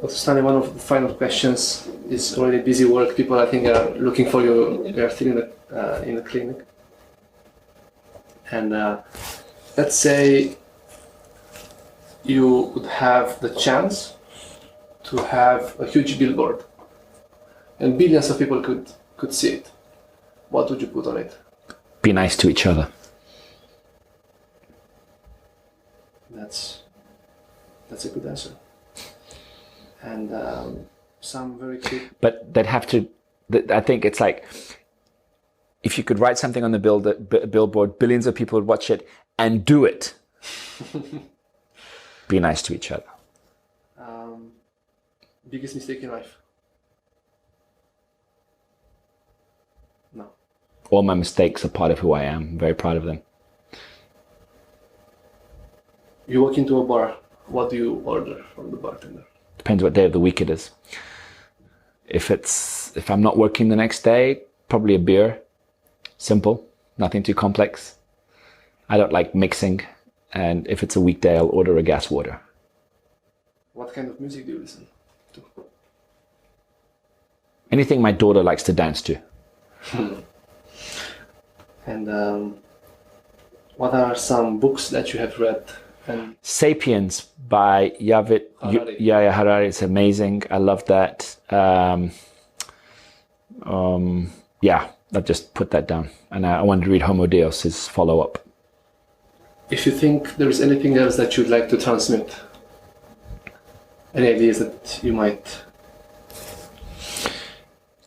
Stanley, one of the final questions is already busy work. People, I think, are looking for you. They are still in the clinic. And let's say you would have the chance to have a huge billboard and billions of people could see it. What would you put on it? Be nice to each other. That's a good answer. And some very quick. But they'd have to. I think it's like, if you could write something on the billboard, billions of people would watch it and do it. Be nice to each other. Biggest mistake in life? No. All my mistakes are part of who I am. I'm very proud of them. You walk into a bar. What do you order from the bartender? Depends what day of the week it is. If I'm not working the next day, probably a beer. Simple, nothing too complex. I don't like mixing, and if it's a weekday, I'll order a gas water. What kind of music do you listen to? Anything my daughter likes to dance to. And what are some books that you have read? Sapiens by Yaya Harari. It's amazing. I love that. Yeah, I've just put that down. And I wanted to read Homo Deus, his follow-up. If you think there is anything else that you'd like to transmit, any ideas that you might...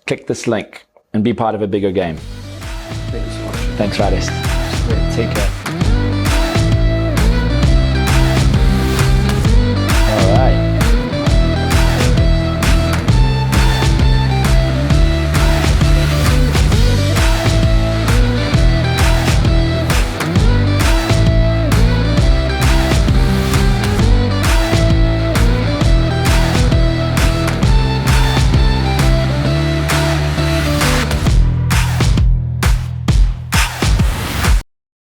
Click this link and be part of a bigger game. Thank you so much. Thanks, Rares. Great. Take care.